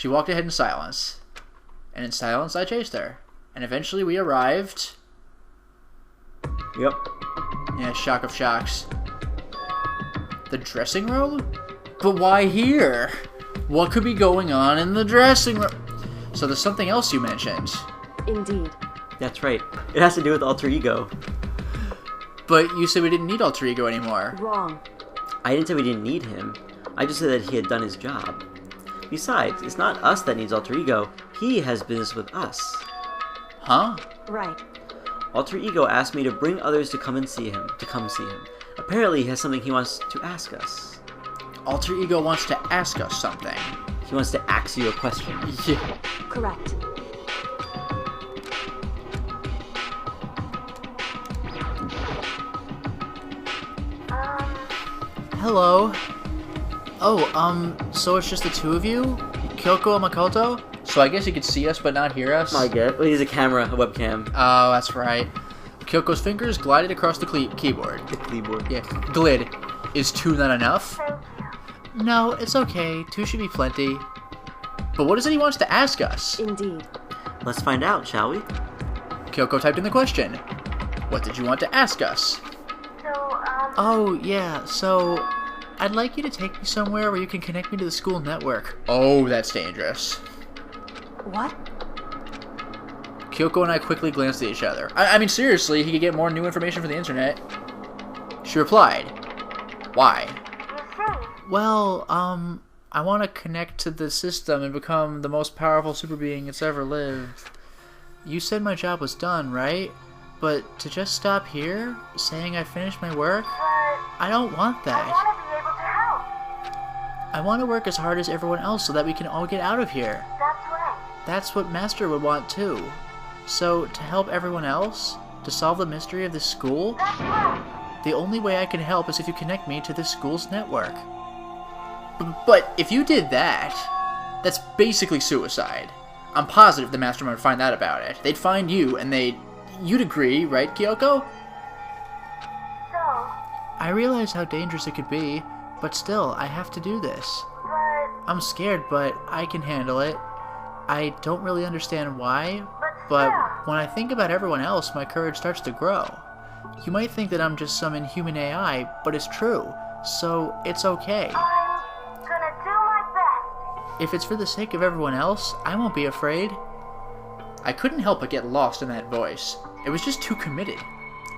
She walked ahead in silence. And in silence, I chased her. And eventually we arrived... Yep. Yeah, shock of shocks. The dressing room? But why here? What could be going on in the dressing room? So there's something else you mentioned. Indeed. That's right. It has to do with alter ego. But you said we didn't need alter ego anymore. Wrong. I didn't say we didn't need him. I just said that he had done his job. Besides, it's not us that needs alter ego. He has business with us. Huh? Right. Alter ego asked me to bring others to come see him. Apparently he has something he wants to ask us. Alter ego wants to ask us something. He wants to ask you a question. Yeah. Correct. Hello. Oh, so it's just the two of you? Kyoko and Makoto? So I guess you could see us but not hear us? I get. Well, he's a camera, a webcam. Oh, that's right. Kyoko's fingers glided across the keyboard. The keyboard. Yeah. Glid. Is 2 not enough? No, it's okay. 2 should be plenty. But what is it he wants to ask us? Indeed. Let's find out, shall we? Kyoko typed in the question. What did you want to ask us? Oh, yeah, so... I'd like you to take me somewhere where you can connect me to the school network. Oh, that's dangerous. What? Kyoko and I quickly glanced at each other. I mean, seriously, he could get more new information from the internet. She replied. Why? Well, I want to connect to the system and become the most powerful super being that's ever lived. You said my job was done, right? But to just stop here, saying I finished my work? I don't want that. I want to be able to help. I want to work as hard as everyone else so that we can all get out of here. That's right. That's what Master would want too. So, to help everyone else? To solve the mystery of this school? That's right. The only way I can help is if you connect me to this school's network. But if you did that, that's basically suicide. I'm positive the Mastermind would find out about it. They'd find you, and you'd agree, right, Kyoko? So, I realize how dangerous it could be, but still, I have to do this. but I'm scared, but I can handle it. I don't really understand why, but still, when I think about everyone else, my courage starts to grow. You might think that I'm just some inhuman AI, but it's true, so it's okay. I'm gonna do my best. If it's for the sake of everyone else, I won't be afraid. I couldn't help but get lost in that voice. It was just too committed,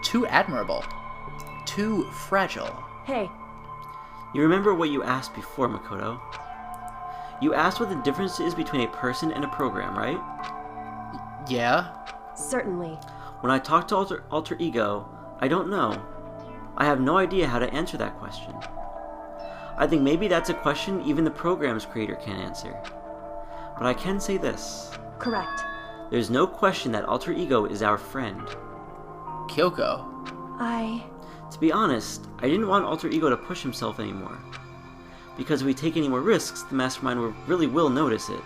too admirable, too fragile. Hey, You remember what you asked before, Makoto? You asked what the difference is between a person and a program, right? Yeah? certainly. When I talk to alter ego, I don't know. I have no idea how to answer that question. I think maybe that's a question even the program's creator can't answer. But I can say this. Correct. There's no question that alter ego is our friend. Kyoko. To be honest, I didn't want alter ego to push himself anymore. Because if we take any more risks, the mastermind really will notice it.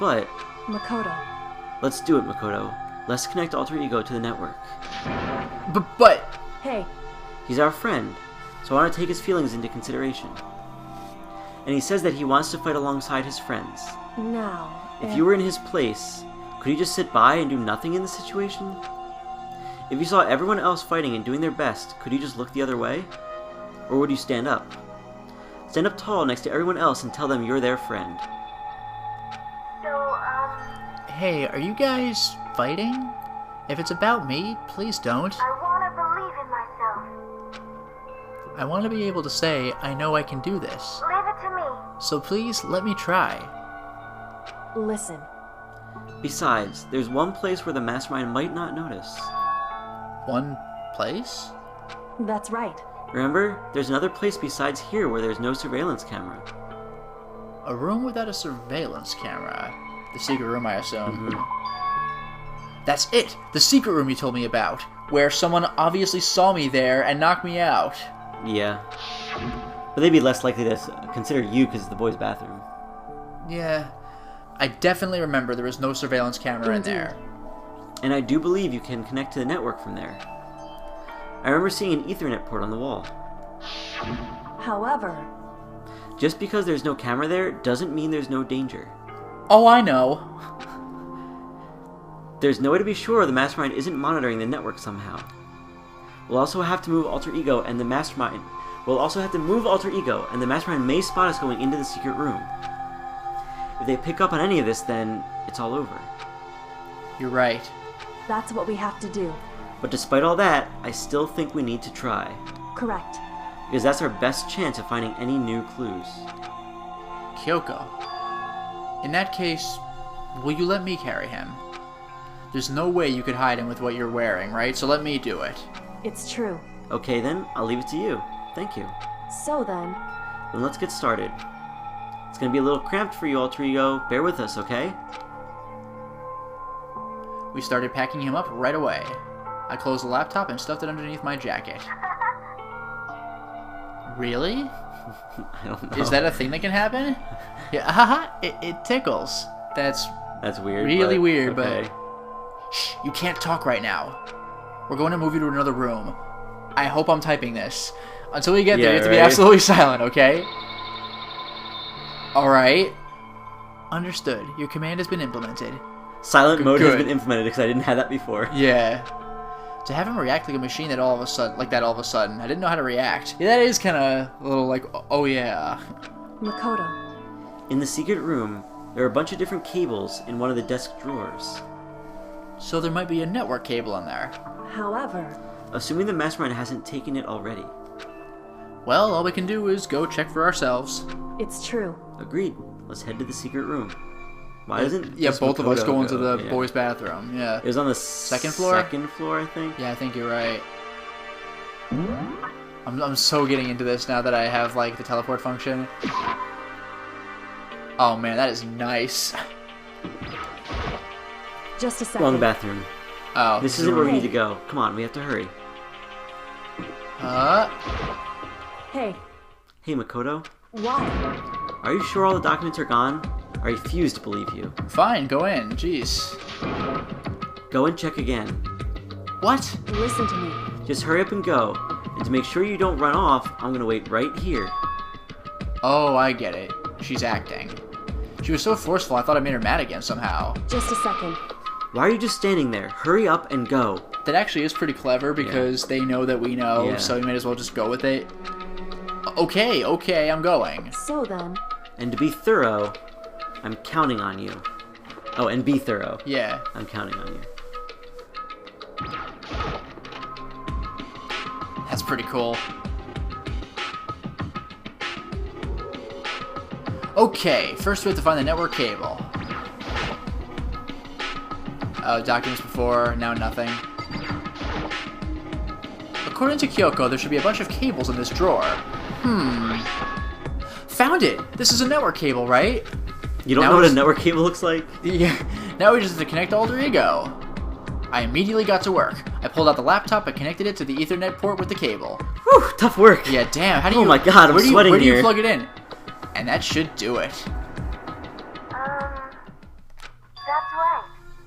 But Makoto. let's do it, Makoto. Let's connect alter ego to the network. But... Hey, He's our friend, so I want to take his feelings into consideration. And he says that he wants to fight alongside his friends. now. If you were in his place, could you just sit by and do nothing in this situation? If you saw everyone else fighting and doing their best, could you just look the other way? Or would you stand up? Stand up tall next to everyone else and tell them you're their friend. So, Hey, are you guys fighting? If it's about me, please don't. I want to believe in myself. I want to be able to say, I know I can do this. Leave it to me. So please, let me try. Listen. Besides, there's one place where the mastermind might not notice. One place? That's right. Remember, there's another place besides here where there's no surveillance camera. A room without a surveillance camera. The secret room, I assume. That's it! The secret room you told me about, where someone obviously saw me there and knocked me out. Yeah. But they'd be less likely to consider you because it's the boys' bathroom. Yeah. I definitely remember there was no surveillance camera in Indeed. there. And I do believe you can connect to the network from there. I remember seeing an Ethernet port on the wall. However, Just because there's no camera there doesn't mean there's no danger. Oh, I know. There's no way to be sure the mastermind isn't monitoring the network somehow. We'll also have to move Alter Ego, and the mastermind may spot us going into the secret room. If they pick up on any of this, then it's all over. You're right. That's what we have to do. But despite all that, I still think we need to try. Correct. Because that's our best chance of finding any new clues. Kyoko. In that case, will you let me carry him? There's no way you could hide him with what you're wearing, right? So let me do it. It's true. Okay then, I'll leave it to you. Thank you. So then... Then let's get started. It's gonna be a little cramped for you, Alter Ego. Bear with us, okay? We started packing him up right away. I closed the laptop and stuffed it underneath my jacket. Really? I don't know. Is that a thing that can happen? Yeah, haha, it tickles. That's weird. really but weird, okay. but... Shh, you can't talk right now. We're going to move you to another room. I hope I'm typing this. Until we get there, you have to be absolutely silent, okay? Alright. Understood. Your command has been implemented. Silent mode has Good. been implemented because I didn't have that before. Yeah. To have him react like a machine that all of a sudden, I didn't know how to react. Yeah, that is kind of a little like, oh yeah. Makoto. In the secret room, there are a bunch of different cables in one of the desk drawers. So there might be a network cable in there. However... Assuming the mastermind hasn't taken it already. Well, all we can do is go check for ourselves. It's true. Agreed. Let's head to the secret room. Why doesn't Yeah, just both of us Makoto go into go? the Yeah. boys' bathroom. Yeah. It was on the Second floor? Second floor, I think. Yeah, I think you're right. I'm so getting into this now that I have like the teleport function. Oh man, that is nice. Just a second. Wrong bathroom. Oh. This isn't where we need to go. Come on, we have to hurry. Hey, Hey, Makoto. why? Are you sure all the documents are gone? I refuse to believe you. Fine, go in. Jeez. Go and check again. What? Listen to me. Just hurry up and go. And to make sure you don't run off, I'm gonna wait right here. Oh, I get it. She's acting. She was so forceful, I thought I made her mad again somehow. Just a second. Why are you just standing there? Hurry up and go. That actually is pretty clever because they know that we know, Yeah. so we might as well just go with it. Okay, I'm going. So then... And to be thorough, I'm counting on you. Oh, and be thorough. Yeah. I'm counting on you. That's pretty cool. Okay, first we have to find the network cable. Documents before, now nothing. According to Kyoko, there should be a bunch of cables in this drawer. Found it! This is a network cable, right? You don't Now know what a it's- network cable looks like? Yeah. Now we just have to connect Alter Ego. I immediately got to work. I pulled out the laptop and connected it to the Ethernet port with the cable. Whew, tough work. Yeah, damn. How do you? Oh my God, I'm sweating Where do you here. plug it in? And that should do it. That's right.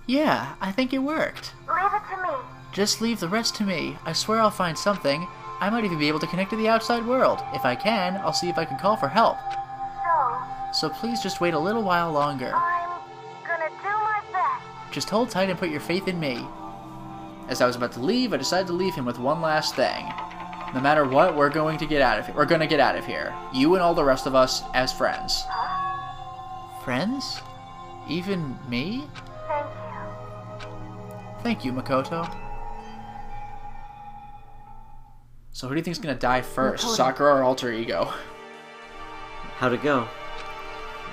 Yeah, I think it worked. Leave it to me. Just leave the rest to me. I swear I'll find something. I might even be able to connect to the outside world. If I can, I'll see if I can call for help. So please just wait a little while longer. I'm gonna do my best. Just hold tight and put your faith in me. As I was about to leave, I decided to leave him with one last thing. No matter what, we're going to get out of here. We're gonna get out of here. You and all the rest of us as friends. Friends? Even me? Thank you. Thank you, Makoto. So who do you think's gonna die first? Makoto. Sakura or Alter Ego? How'd it go?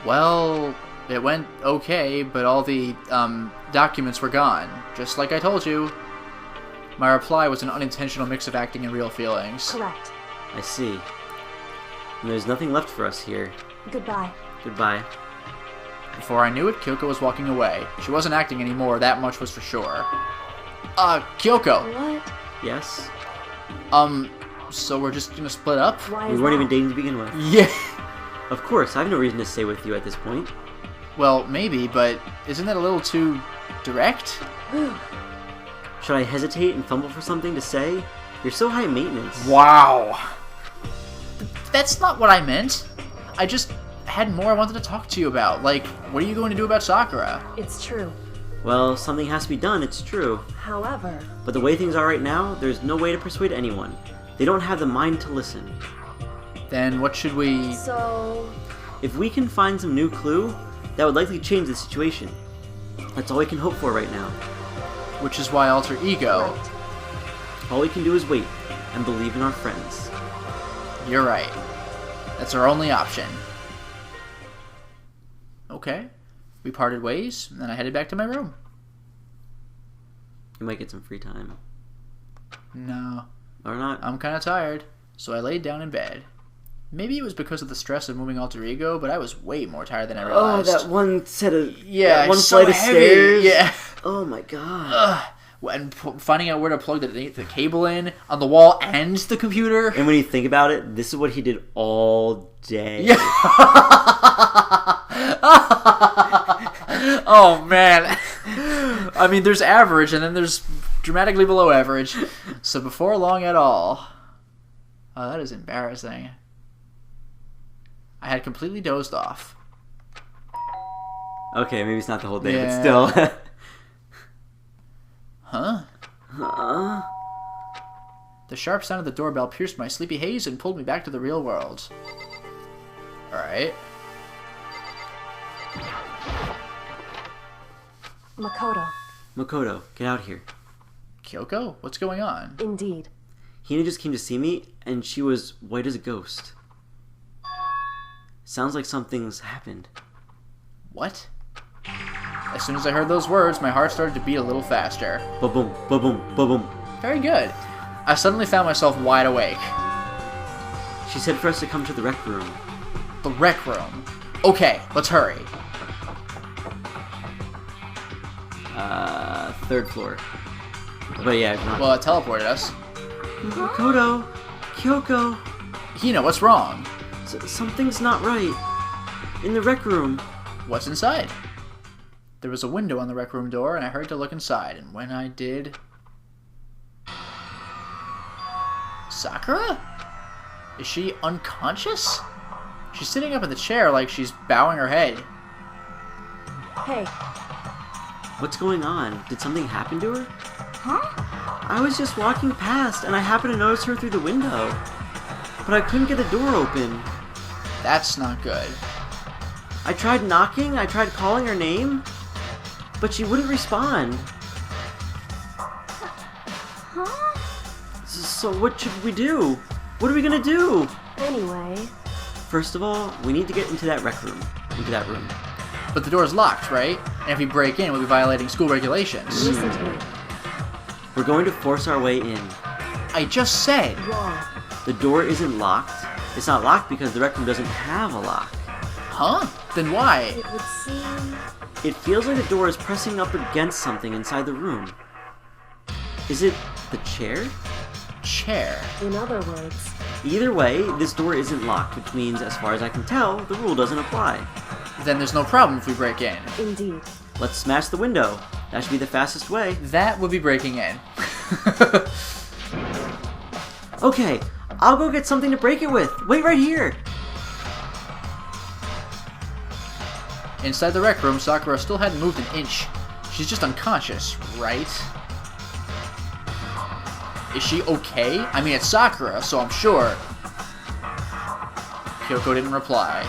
Well, it went okay, but all the documents were gone. Just like I told you. My reply was an unintentional mix of acting and real feelings. Correct. I see. And there's nothing left for us here. Goodbye. Goodbye. Before I knew it, Kyoko was walking away. She wasn't acting anymore, that much was for sure. Kyoko! What? Yes? So we're just gonna split up? Why We is weren't that? even dating to begin with. Yeah! Of course, I have no reason to stay with you at this point. Well, maybe, but isn't that a little too direct? Should I hesitate and fumble for something to say? You're so high maintenance. Wow! That's not what I meant. I just had more I wanted to talk to you about. Like, what are you going to do about Sakura? It's true. Well, something has to be done, it's true. However, But the way things are right now, there's no way to persuade anyone. They don't have the mind to listen. Then what should we... so... If we can find some new clue, that would likely change the situation. That's all we can hope for right now. Which is why Alter Ego... Right. All we can do is wait and believe in our friends. You're right. That's our only option. Okay. We parted ways, and then I headed back to my room. You might get some free time. No. Or not. I'm kind of tired, so I laid down in bed. Maybe it was because of the stress of moving Alter Ego, but I was way more tired than I realized. Oh, that one set of... Yeah, that one so flight of heavy. stairs. Yeah. Oh my god. Ugh. And finding out where to plug the cable in on the wall and the computer. And when you think about it, this is what he did all day. Yeah. Oh, man. I mean, there's average, and then there's dramatically below average. So before long at all... Oh, that is embarrassing. I had completely dozed off. Okay, maybe it's not the whole day, Yeah. but still. Huh? The sharp sound of the doorbell pierced my sleepy haze and pulled me back to the real world. Alright. Makoto. Makoto, get out here. Kyoko? What's going on? Indeed. Hina just came to see me, and she was white as a ghost. Sounds like something's happened. What? As soon as I heard those words, my heart started to beat a little faster. Ba-boom, ba-boom, ba-boom. Very good. I suddenly found myself wide awake. She said for us to come to the rec room. The rec room. Okay, let's hurry. Third floor. But yeah, not... Well, it teleported us. Makoto! Kyoko! Hina, what's wrong? Something's not right. In the rec room. What's inside? There was a window on the rec room door, and I hurried to look inside, and when I did... Sakura? Is she unconscious? She's sitting up in the chair like she's bowing her head. Hey. What's going on? Did something happen to her? Huh? I was just walking past, and I happened to notice her through the window. But I couldn't get the door open. That's not good. I tried knocking, I tried calling her name, but she wouldn't respond. Huh? So what should we do? What are we gonna do? Anyway. First of all, we need to get into that rec room. Into that room. But the door's locked, right? And if we break in, we'll be violating school regulations. Listen to me. We're going to force our way in. I just said. Wrong. The door isn't locked. It's not locked because the rec room doesn't have a lock. Huh? Then why? It would seem... It feels like the door is pressing up against something inside the room. Is it the chair? Chair. In other words... Either way, this door isn't locked, which means, as far as I can tell, the rule doesn't apply. Then there's no problem if we break in. Indeed. Let's smash the window. That should be the fastest way. That would be breaking in. Okay, I'll go get something to break it with. Wait right here. Inside the rec room, Sakura still hadn't moved an inch. She's just unconscious, right? Is she okay? I mean, it's Sakura, so I'm sure. Kyoko didn't reply.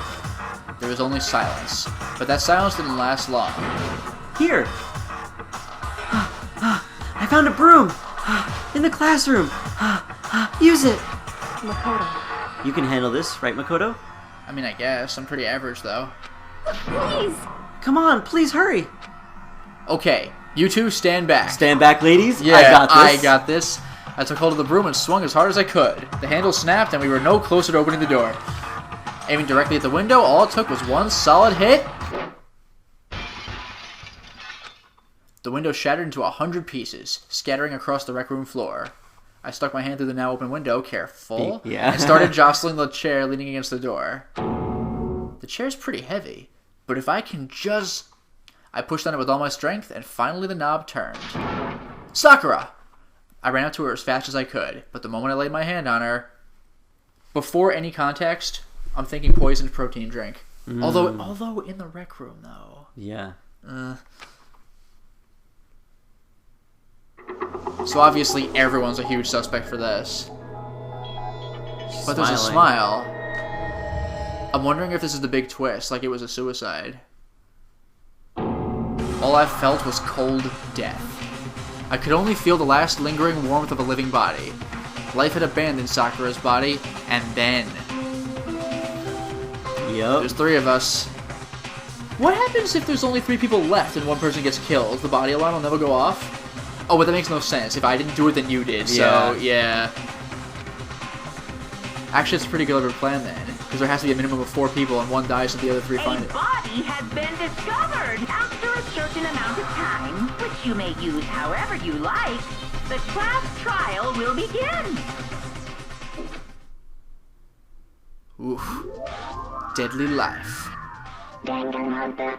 There was only silence. But that silence didn't last long. Here. I found a broom. In the classroom. Use it. Makoto. You can handle this, right, Makoto? I mean, I guess. I'm pretty average, though. Please! Come on, please hurry. Okay, you two stand back. Stand back, ladies. Yeah, I got this. I took hold of the broom and swung as hard as I could. The handle snapped and we were no closer to opening the door. Aiming directly at the window, all it took was one solid hit. The window shattered into 100 pieces, scattering across the rec room floor. I stuck my hand through the now open window, careful, Yeah. and started jostling the chair leaning against the door. The chair's pretty heavy, but if I can just... I pushed on it with all my strength, and finally the knob turned. Sakura! I ran up to her as fast as I could, but the moment I laid my hand on her... Before any context, I'm thinking poisoned protein drink. Although in the rec room though. Yeah. So obviously everyone's a huge suspect for this. But there's a smile. I'm wondering if this is the big twist, like it was a suicide. All I felt was cold death. I could only feel the last lingering warmth of a living body. Life had abandoned Sakura's body, and then... Yep. There's 3 of us. What happens if there's only 3 people left and one person gets killed? The body alarm will never go off? Oh, but that makes no sense. If I didn't do it, then you did. So, yeah. Actually, it's a pretty good plan then. Because there has to be a minimum of 4 people, and one dies and the other 3 find it. A body has been discovered after a certain amount of time, which you may use however you like. The class trial will begin. Oof. Deadly life. Danganronpa.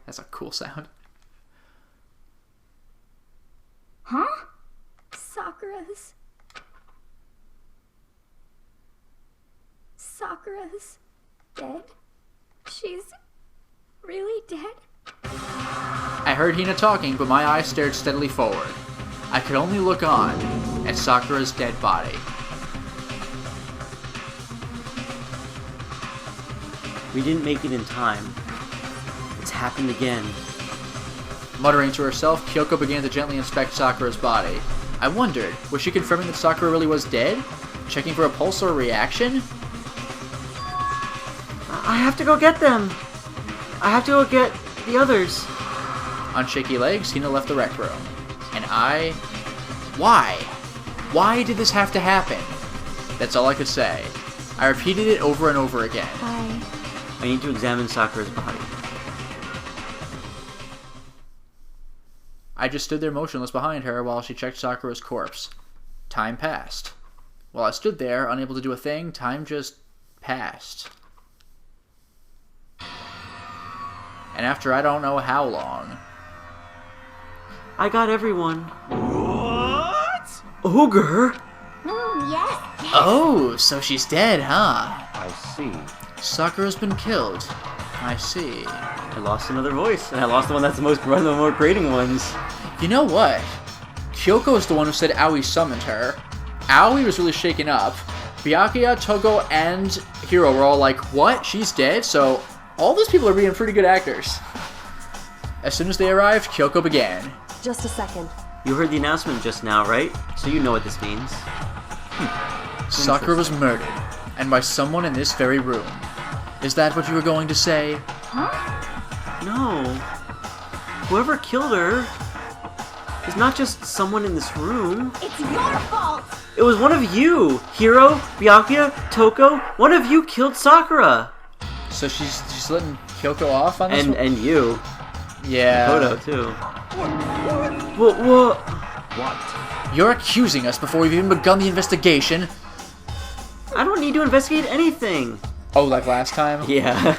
That's a cool sound. Huh? Sakura's dead? She's really dead? I heard Hina talking, but my eyes stared steadily forward. I could only look on at Sakura's dead body. We didn't make it in time. It's happened again. Muttering to herself, Kyoko began to gently inspect Sakura's body. I wondered, was she confirming that Sakura really was dead? Checking for a pulse or a reaction? I have to go get them. I have to go get the others. On shaky legs, Hina left the rec room. And I... Why? Why did this have to happen? That's all I could say. I repeated it over and over again. I need to examine Sakura's body. I just stood there motionless behind her while she checked Sakura's corpse. Time passed. While I stood there, unable to do a thing, time just passed. And after I don't know how long... I got everyone. What? Ogre? Yes. Oh, so she's dead, huh? I see. Sakura's been killed. I see. I lost another voice, and I lost the one that's one of the more grating ones. You know what? Kyoko's the one who said Aoi summoned her. Aoi was really shaken up. Byakuya, Togo, and Hiro were all like, what? She's dead? So all those people are being pretty good actors. As soon as they arrived, Kyoko began. Just a second. You heard the announcement just now, right? So you know what this means. Sakura was murdered, and by someone in this very room. Is that what you were going to say? No. Whoever killed her is not just someone in this room. It's your fault! It was one of you! Hiro, Byakuya, Toko, one of you killed Sakura! So she's letting Kyoko off on this one? And you. Yeah. Kodo, too. What? You're accusing us before we've even begun the investigation. I don't need to investigate anything. Oh, like last time? Yeah.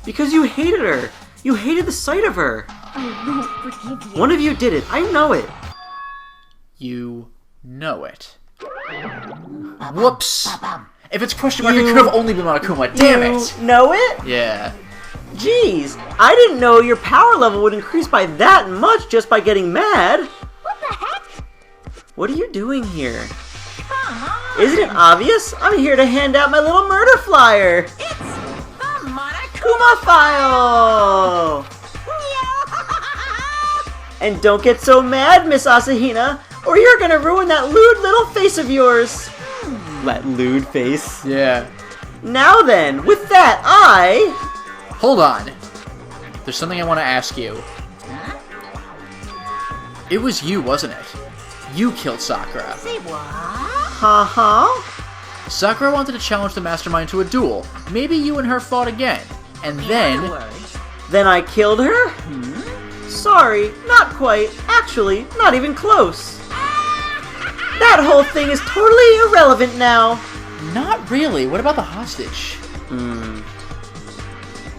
Because you hated her. You hated the sight of her. I won't forgive you. One of you did it. I know it. You know it. Whoops. If it's question mark, it could have only been Monokuma. Damn it. You know it? Yeah. Jeez, I didn't know your power level would increase by that much just by getting mad. What the heck? What are you doing here? Isn't it obvious? I'm here to hand out my little murder flyer. It's the Monokuma Kuma file! And don't get so mad, Miss Asahina, or you're gonna ruin that lewd little face of yours. That lewd face. Yeah. Now then, with that, Hold on. There's something I want to ask you. It was you, wasn't it? You killed Sakura. Say what? Uh-huh. Sakura wanted to challenge the mastermind to a duel. Maybe you and her fought again. And then... Then I killed her? Sorry, not quite. Actually, not even close. That whole thing is totally irrelevant now. Not really. What about the hostage?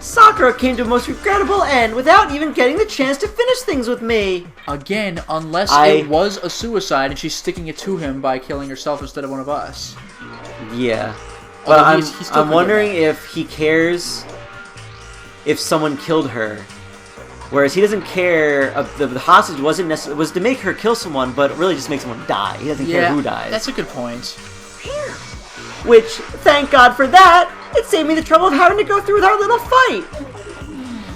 Sakura came to a most regrettable end without even getting the chance to finish things with me. Again, unless it was a suicide and she's sticking it to him by killing herself instead of one of us. Yeah. But Although I'm, he's still I'm wondering if he cares if someone killed her. Whereas he doesn't care. The hostage wasn't necessarily was to make her kill someone, but really just make someone die. He doesn't care who dies. That's a good point. Which, thank God for that, it saved me the trouble of having to go through with our little fight.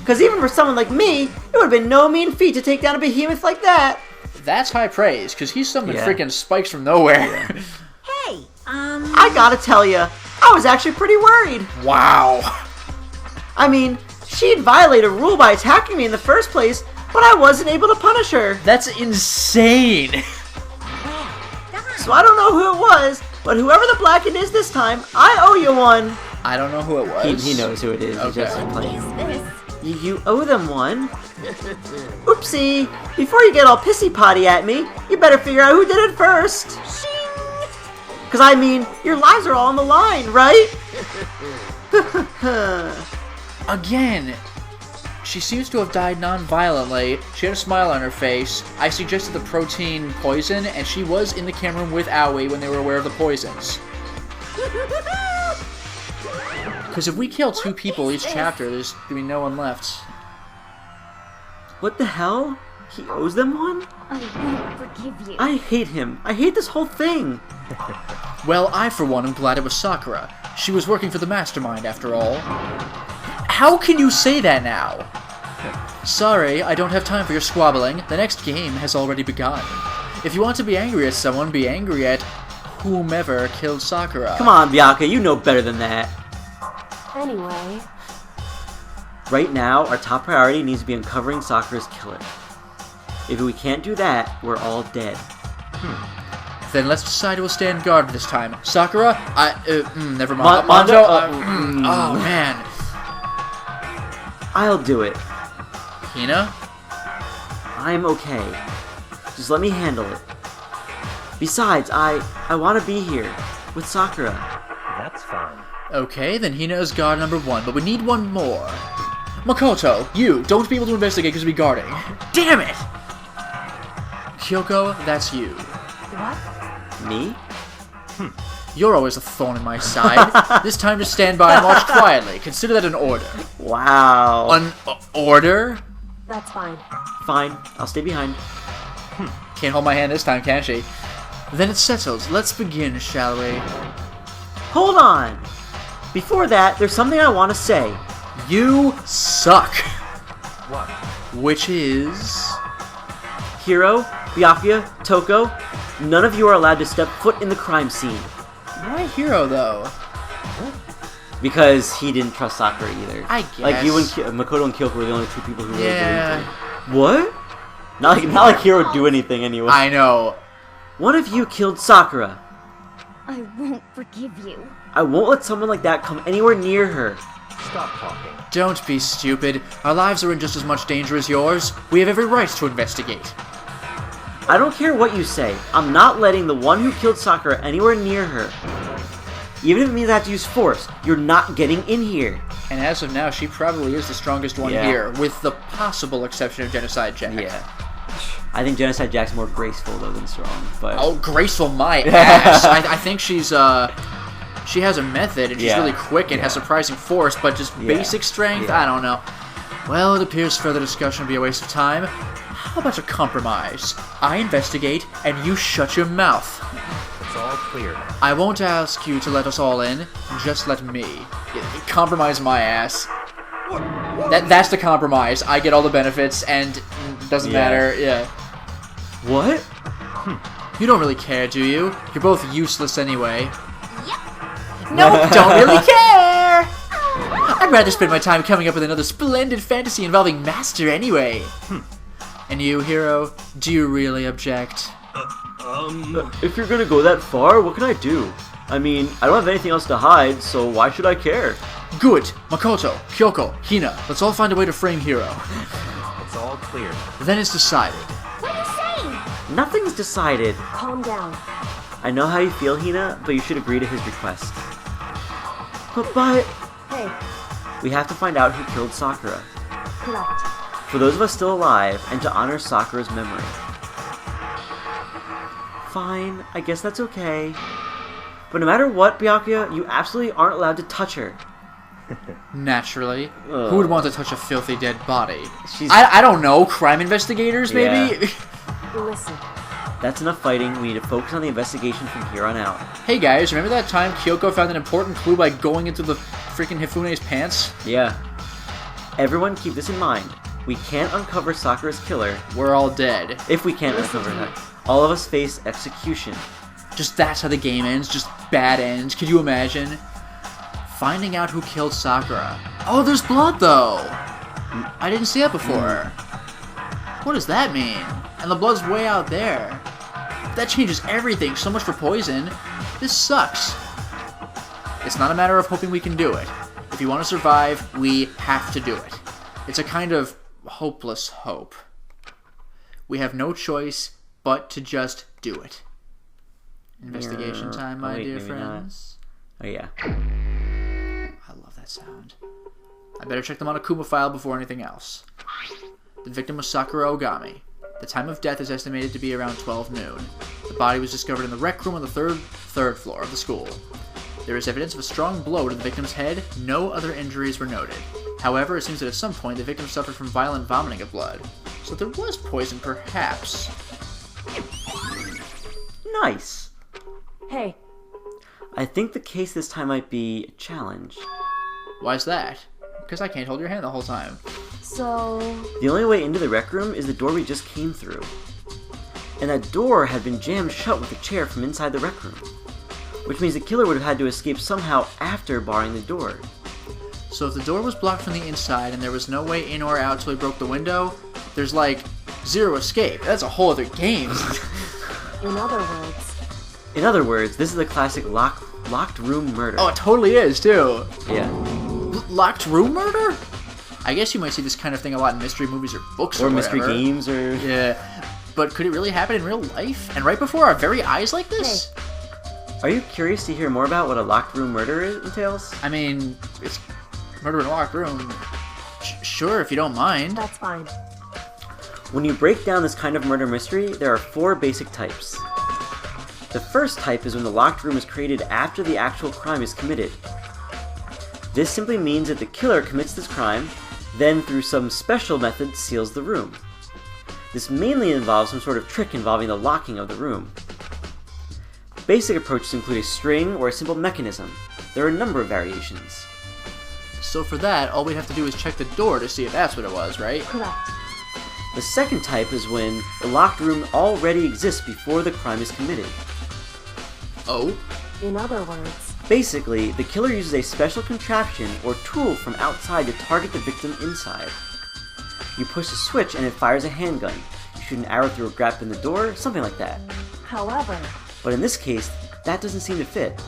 Because even for someone like me, it would have been no mean feat to take down a behemoth like that. That's high praise, because he's summoned Yeah. freaking spikes from nowhere. Hey, I gotta tell you, I was actually pretty worried. Wow. I mean, she'd violate a rule by attacking me in the first place, but I wasn't able to punish her. That's insane. So I don't know who it was, but whoever the Blackened is this time, I owe you one. I don't know who it was. He knows who it is. He's just Okay. playing. You owe them one. Oopsie! Before you get all pissy potty at me, you better figure out who did it first. Cause I mean, your lives are all on the line, right? Again, she seems to have died non-violently. She had a smile on her face. I suggested the protein poison, and she was in the camera room with Aoi when they were aware of the poisons. Because if we kill 2 people each chapter, there's gonna be no one left. What the hell? He owes them one? I won't forgive you. I hate him. I hate this whole thing. Well, I for one am glad it was Sakura. She was working for the mastermind after all. How can you say that now? Sorry, I don't have time for your squabbling. The next game has already begun. If you want to be angry at someone, be angry at whomever killed Sakura. Come on, Bianca, you know better than that. Anyway, Right now, our top priority needs to be uncovering Sakura's killer. If we can't do that, we're all dead. Then let's decide who will stand guard this time. Sakura? Never mind. Mondo? Oh, man. I'll do it. Hina? I'm okay. Just let me handle it. Besides, I want to be here with Sakura. That's fine. Okay, then Hina is guard number 1, but we need one more. Makoto, you, don't be able to investigate because we'll be guarding. Damn it! Kyoko, that's you. what? Me? You're always a thorn in my side. This time just stand by and watch quietly. Consider that an order. Wow. An order? That's fine. Fine, I'll stay behind. Can't hold my hand this time, can she? Then it's settled. Let's begin, shall we? Hold on! Before that, there's something I want to say. You suck. What? Which is... Hiro, Byakuya, Toko, none of you are allowed to step foot in the crime scene. Why Hero, though? Because he didn't trust Sakura either. I guess. Like, you and Makoto and Kyoko were the only 2 people who really Yeah. believed it. What? Not like Hiro would do anything anyway. I know. One of you killed Sakura. I won't forgive you. I won't let someone like that come anywhere near her. Stop talking. Don't be stupid. Our lives are in just as much danger as yours. We have every right to investigate. I don't care what you say. I'm not letting the one who killed Sakura anywhere near her. Even if it means I have to use force, you're not getting in here. And as of now, she probably is the strongest one Yeah. here, with the possible exception of Genocide Jack. Yeah. I think Genocide Jack's more graceful though than strong, but Oh, graceful my ass. I think she's, she has a method, and she's Yeah. really quick and has surprising force, but just Yeah. basic strength? Yeah. I don't know. Well, it appears further discussion would be a waste of time. How about a compromise? I investigate, and you shut your mouth. It's all clear now. I won't ask you to let us all in, just let me. Compromise my ass. That's the compromise. I get all the benefits, and it doesn't Yeah. matter. Yeah. what? You don't really care, do you? You're both useless anyway. Nope, don't really care! I'd rather spend my time coming up with another splendid fantasy involving Master anyway. And you, Hero, do you really object? If you're gonna go that far, what can I do? I mean, I don't have anything else to hide, so why should I care? Good! Makoto, Kyoko, Hina, let's all find a way to frame Hero. It's all clear now. Then it's decided. What are you saying? Nothing's decided. Calm down. I know how you feel, Hina, but you should agree to his request. But Hey, we have to find out who killed Sakura. correct. For those of us still alive, and to honor Sakura's memory. Fine, I guess that's okay. But no matter what, Byakuya, you absolutely aren't allowed to touch her. Naturally. Ugh. Who would want to touch a filthy dead body? She's... I don't know, crime investigators, maybe? Yeah. Listen. That's enough fighting. We need to focus on the investigation from here on out. Hey guys, remember that time Kyoko found an important clue by going into the freaking Hifune's pants? Yeah. Everyone keep this in mind. We can't uncover Sakura's killer. We're all dead. If we can't uncover her. All of us face execution. Just that's how the game ends, just bad ends. Could you imagine? Finding out who killed Sakura. Oh, there's blood though! I didn't see that before. What does that mean? And the blood's way out there. That changes everything. So much for poison. This sucks. It's not a matter of hoping we can do it. If you want to survive, we have to do it. It's a kind of hopeless hope. We have no choice but to just do it. Investigation time, my dear friends. Oh yeah. I love that sound. I better check the Monokuma file before anything else. The victim was Sakura Ogami. The time of death is estimated to be around 12 noon. The body was discovered in the rec room on the third floor of the school. There is evidence of a strong blow to the victim's head. No other injuries were noted. However, it seems that at some point the victim suffered from violent vomiting of blood. So there was poison, perhaps. Nice. Hey, I think the case this time might be a challenge. Why's that? Because I can't hold your hand the whole time. so... The only way into the rec room is the door we just came through. And that door had been jammed shut with a chair from inside the rec room. Which means the killer would have had to escape somehow after barring the door. So if the door was blocked from the inside and there was no way in or out till he broke the window, there's like zero escape. That's a whole other game. In other words, this is a classic locked room murder. Oh, it totally is, too. Yeah. Locked room murder? I guess you might see this kind of thing a lot in mystery movies or books or mystery whatever. games or... Yeah. But could it really happen in real life? And right before our very eyes like this? Hey. Are you curious to hear more about what a locked room murder entails? I mean, it's murder in a locked room. Sure, if you don't mind. that's fine. When you break down this kind of murder mystery, there are 4 basic types. The first type is when the locked room is created after the actual crime is committed. This simply means that the killer commits this crime, then through some special method seals the room. This mainly involves some sort of trick involving the locking of the room. Basic approaches include a string or a simple mechanism. There are a number of variations. So for that, all we have to do is check the door to see if that's what it was, right? Correct. The second type is when the locked room already exists before the crime is committed. Oh? In other words, Basically, the killer uses a special contraption or tool from outside to target the victim inside. You push a switch and it fires a handgun. You shoot an arrow through a gap in the door, something like that. however, But in this case, that doesn't seem to fit.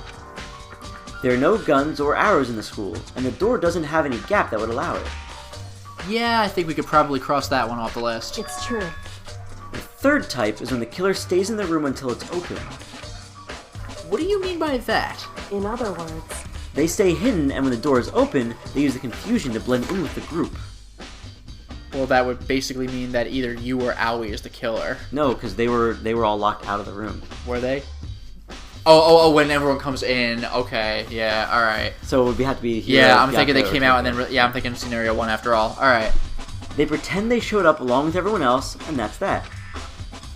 There are no guns or arrows in the school, and the door doesn't have any gap that would allow it. Yeah, I think we could probably cross that one off the list. it's true. The third type is when the killer stays in the room until it's open. What do you mean by that? In other words, They stay hidden, and when the door is open, they use the confusion to blend in with the group. Well, that would basically mean that either you or Aoi is the killer. No, because they were all locked out of the room. Were they? Oh, when everyone comes in. Okay, yeah, alright. So it would have to be here. Yeah, I'm thinking they came out and then... Yeah, I'm thinking scenario 1 after all. Alright. They pretend they showed up along with everyone else, and that's that.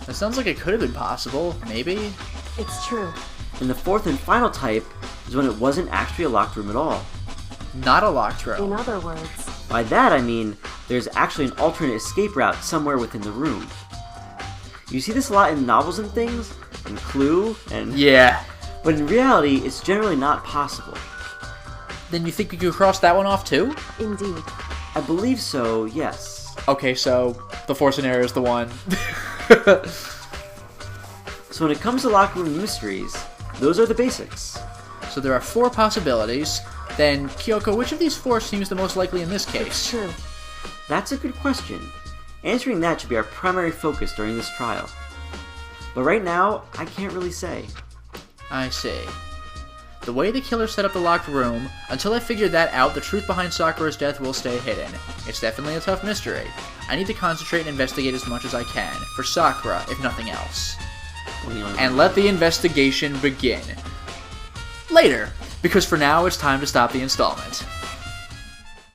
That sounds like it could have been possible. Maybe? it's true. And the fourth and final type is when it wasn't actually a locked room at all. Not a locked In room. other words, By that I mean, there's actually an alternate escape route somewhere within the room. You see this a lot in novels and things, and Clue, and... Yeah. But in reality, it's generally not possible. Then you think we could cross that one off too? indeed. I believe so, yes. Okay, so the fourth scenario is the one. So when it comes to locker room mysteries, those are the basics. So there are 4 possibilities. Then, Kyoko, which of these 4 seems the most likely in this It's case? true. That's a good question. Answering that should be our primary focus during this trial. But right now, I can't really say. I see. The way the killer set up the locked room, until I figure that out, the truth behind Sakura's death will stay hidden. It's definitely a tough mystery. I need to concentrate and investigate as much as I can, for Sakura, if nothing else. And let the investigation begin. later, because for now it's time to stop the installment.